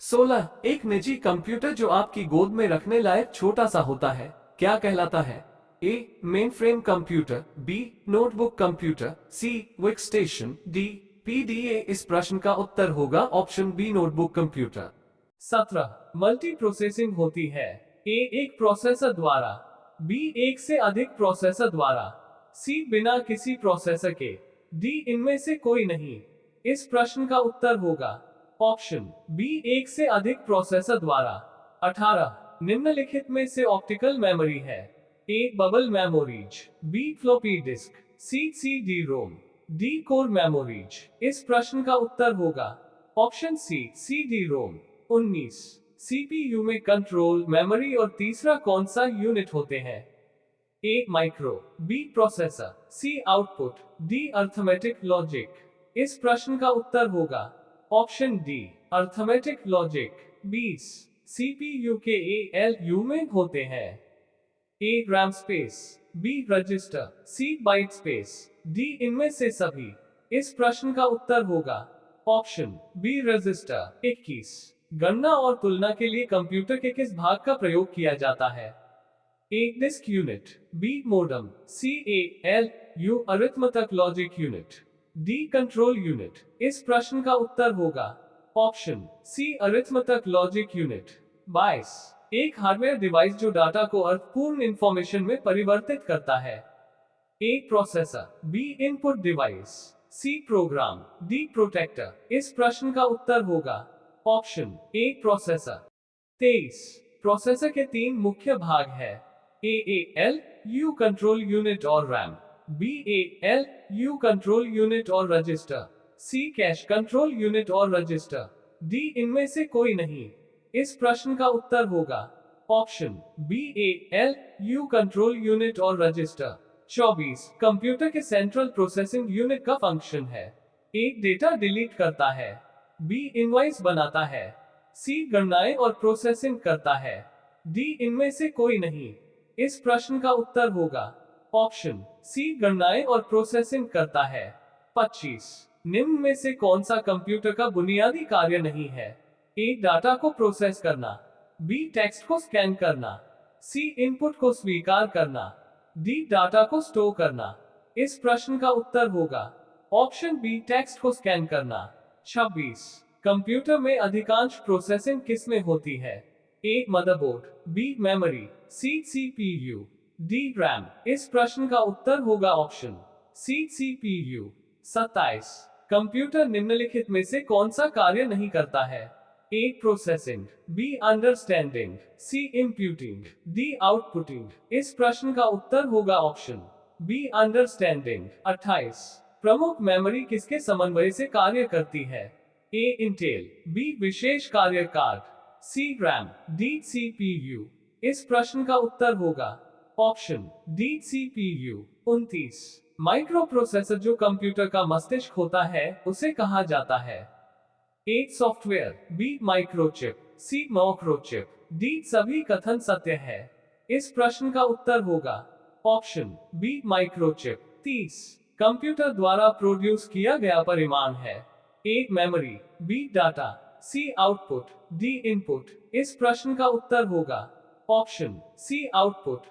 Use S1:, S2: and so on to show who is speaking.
S1: 16। एक निजी कंप्यूटर जो आपकी गोद में रखने लायक छोटा सा होता है, क्या कहलाता है? A. Mainframe computer, B. Notebook computer, C. Workstation, D. PDA. इस प्रश्न का उत्तर होगा option B, notebook computer. 17। Multi processing होती है। ए. एक प्रोसेसर द्वारा, बी. एक से अधिक प्रोसेसर द्वारा, सी. बिना किसी प्रोसेसर के, डी. इनमें से कोई नहीं। इस प्रश्न का उत्तर होगा ऑप्शन बी, एक से अधिक प्रोसेसर द्वारा। 18। निम्नलिखित में से ऑप्टिकल मेमोरी है? A. Bubble memories, B. Floppy disk, C. C D ROM, D. Core memories. इस प्रश्न का उत्तर होगा option C, C D ROM. 19। CPU में कंट्रोल, मेमोरी और तीसरा कौन सा यूनिट होते हैं? A. Micro, B. Processor, C. Output, D. Arithmetic logic. इस प्रश्न का उत्तर होगा option D, arithmetic logic. 20। CPU के एएलयू में होते हैं? A. RAM space, B. Register, C. Bite space, D. इनमें से सभी। इस प्रश्न का उत्तर होगा ऑप्शन बी, रजिस्टर। 21। गणना और तुलना के लिए कंप्यूटर के किस भाग का प्रयोग किया जाता है? A. Disk unit, B. Modem, C. L U arithmetic logic unit, D. Control unit. इस प्रश्न का उत्तर होगा option C, arithmetic logic unit. 22। एक हार्डवेयर डिवाइस जो डाटा को अर्थपूर्ण इंफॉर्मेशन में परिवर्तित करता है? A. Processor, B. Input device, C. Program, D. Protector. इस प्रश्न का उत्तर होगा ऑप्शन ए, प्रोसेसर। 23। प्रोसेसर के तीन मुख्य भाग है? A. L U control unit और RAM, B. L U control unit और register, C. Cache control unit और रजिस्टर, डी. इनमें से कोई नहीं। इस प्रश्न का उत्तर होगा option B, L U control unit और रजिस्टर। 24। कंप्यूटर के सेंट्रल प्रोसेसिंग यूनिट का फंक्शन है? ए. डेटा डिलीट करता है, बी. इनवॉइस बनाता है, सी. गणनाएं और प्रोसेसिंग करता है, डी. इनमें से कोई नहीं। इस प्रश्न का उत्तर होगा ऑप्शन सी, गणनाएं और प्रोसेसिंग करता है। 25। निम्न में से कौन सा कंप्यूटर का बुनियादी कार्य नहीं है? ए. डाटा को प्रोसेस करना, बी. टेक्स्ट को स्कैन करना, सी. इनपुट को स्वीकार करना, डी. डाटा को स्टोर करना। इस प्रश्न का उत्तर होगा ऑप्शन बी, टेक्स्ट को स्कैन करना। 26। कंप्यूटर में अधिकांश प्रोसेसिंग किस में होती है? A. Motherboard, B. Memory, C. CPU, D. RAM. इस प्रश्न का उत्तर होगा ऑप्शन सी, सीपीयू। 27। कंप्यूटर निम्नलिखित में से कौन सा कार्य नहीं करता है? A. Processing, B. Understanding, C. Inputting, D. Outputting. इस प्रश्न का उत्तर होगा ऑप्शन बी, अंडरस्टैंडिंग। 28। प्रमुख मेमोरी किसके समन्वय से कार्य करती है? ए. Intel, B. विशेष कार्य card, C. RAM, D. CPU. इस प्रश्न का उत्तर होगा option D, CPU. 29। Micro processor जो कंप्यूटर का मस्तिष्क होता है, उसे कहा जाता है? A. Software, B. Microchip, C. Macrochip, D. सभी कथन सत्य है। इस प्रश्न का उत्तर होगा ऑप्शन बी, माइक्रोचिप। 30। कंप्यूटर द्वारा प्रोड्यूस किया गया परिमाण है? A. Memory, B. Data, C. Output, D. Input. इस प्रश्न का उत्तर होगा ऑप्शन सी, आउटपुट।